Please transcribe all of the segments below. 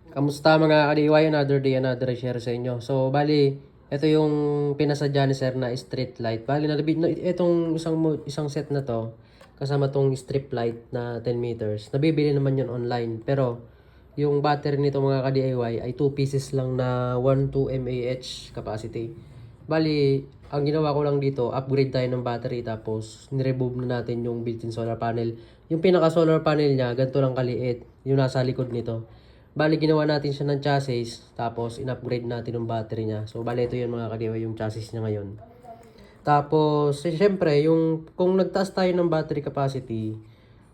Kamusta mga kadiway? Another day, another share sa inyo. So, bali, ito yung pinasadya ni Sir na street light. Bali, itong isang set na to, kasama tong strip light na 10 meters. Nabibili naman yun online. Pero, yung battery nito mga ka-DIY ay 2 pieces lang na 12 mAh capacity. Bali, ang ginawa ko lang dito, upgrade tayo ng battery tapos niremove na natin yung built-in solar panel. Yung pinaka solar panel niya, ganito lang kaliit, yung nasa likod nito. Bali, ginawa natin siya ng chassis, tapos in-upgrade natin yung battery niya. So, bali, ito yun mga kadiwa, yung chassis niya ngayon. Tapos, syempre, kung nagtaas tayo ng battery capacity,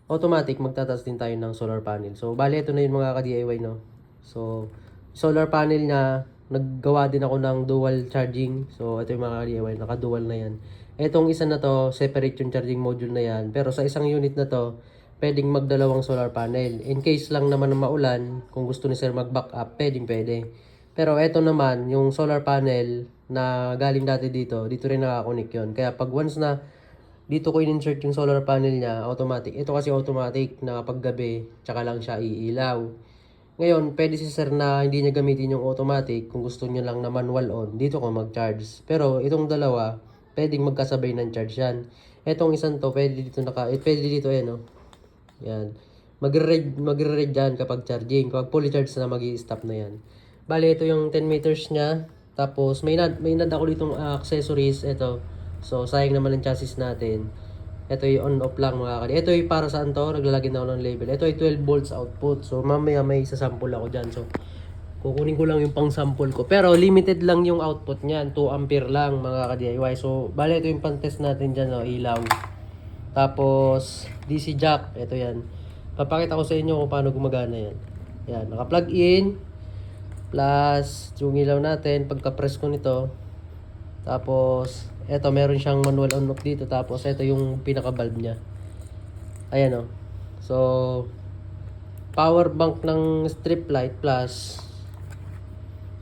automatic magtataas din tayo ng solar panel. So, bali, ito na yung mga ka-DIY, no? So, solar panel niya, naggawa din ako ng dual charging. So, ito yung mga ka-DIY, naka-dual na yan. Etong isa na to, separate yung charging module na yan. Pero sa isang unit na to, pwedeng magdalawang solar panel. In case lang naman ng maulan, kung gusto ni sir mag-back up, pwede. Pero eto naman, yung solar panel na galing dati dito rin nakakonik yun. Kaya pag once na dito ko in-insert yung solar panel niya, automatic. Ito kasi automatic na kapag gabi, tsaka lang siya iilaw. Ngayon, pwede si sir na hindi niya gamitin yung automatic. Kung gusto niya lang na manual on, dito ko mag-charge. Pero itong dalawa, pwedeng magkasabay ng charge yan. Etong isang to, pwede dito no? Yan. Magre-red yan kapag charging. Kapag fully charged na, mag-i-stop na yan. Bali, ito yung 10 meters niya. Tapos, may nad ako ditong accessories. Ito. So, sayang naman ang chassis natin. Ito yung on-off lang mga kali. Ito yung para saan to? Naglalagyan ako ng label. Ito ay 12 volts output. So, mamaya may sasample ako dyan. So, kukunin ko lang yung pang-sample ko. Pero, limited lang yung output niyan. 2 ampere lang mga ka-DIY. So, bali, ito yung pang-test natin dyan. Ilaw. Tapos, DC jack. Ito yan. Papakita ko sa inyo kung paano gumagana yan. Yan. Naka-plug in. Plus, yung ilaw natin. Pagka-press ko nito. Tapos, eto meron siyang manual on-off dito. Tapos, ito yung pinaka-valve niya. Ayan o. So, power bank ng strip light plus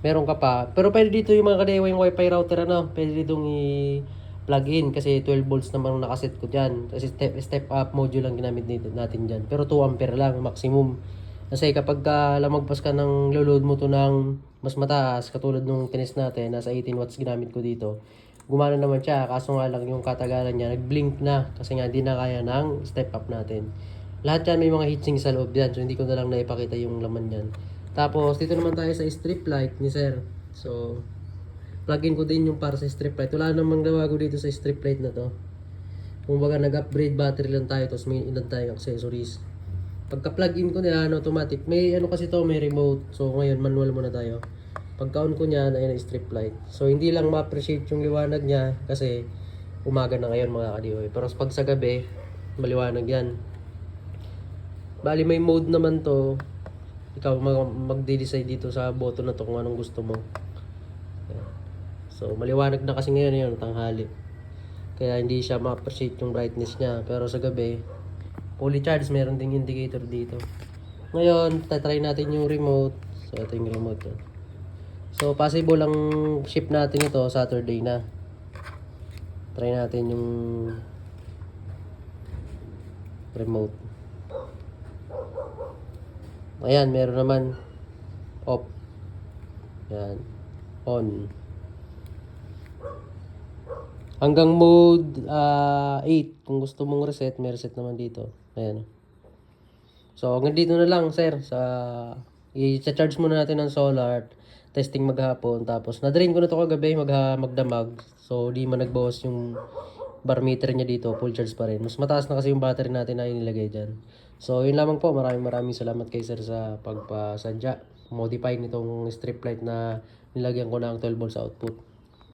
meron ka pa. Pero pwede dito yung mga kadiwa yung wifi router pwede ditong plug in kasi 12 volts naman ang nakaset ko dyan. Kasi step up module lang ginamit natin dyan. Pero 2 ampere lang maximum. Kasi kapag lamagpas ka ng load mo to ng mas mataas, katulad nung tinis natin, nasa 18 watts ginamit ko dito. Gumana naman siya, kaso nga lang yung katagalan niya, nag-blink na kasi nga hindi na kaya ng step up natin. Lahat yan may mga heatsink sa loob yan, so hindi ko na lang naipakita yung laman yan. Tapos dito naman tayo sa strip light ni sir. So, plug-in ko din yung para sa strip light. Wala namang gawago dito sa strip light na to. Kung baga nag-upgrade battery lang tayo, tapos may ilan tayong accessories. Pagka-plug-in ko na automatic. May kasi to, may remote. So ngayon manual muna tayo. Pagka-on ko niyan, ayun ang strip light. So hindi lang ma-appreciate yung liwanag niya kasi umaga na ngayon mga kadiway. Pero pag sa gabi, maliwanag yan. Bali may mode naman to. Ikaw magde-decide dito sa button na to kung anong gusto mo. So maliwanag na kasi ngayon yun, tanghali. Kaya hindi siya ma-appreciate yung brightness niya. Pero sa gabi, fully charged, meron ding indicator dito. Ngayon, tatry natin yung remote. So ito yung remote. So possible ang ship natin ito Saturday na. Try natin yung remote. Ayan, meron naman off. Yan. On. Hanggang mode 8. Kung gusto mong reset, may reset naman dito. Ayan. So, hanggang dito na lang, sir. I-charge muna natin ng solar. Testing maghapon. Tapos, na-drain ko na to kagabi magdamag. So, di man nagbawas yung bar meter niya dito. Full charge pa rin. Mas mataas na kasi yung battery natin na inilagay dyan. So, yun lamang po. Maraming salamat kay sir sa pagpasadya. Modify nitong strip light na nilagyan ko ng 12 volts output.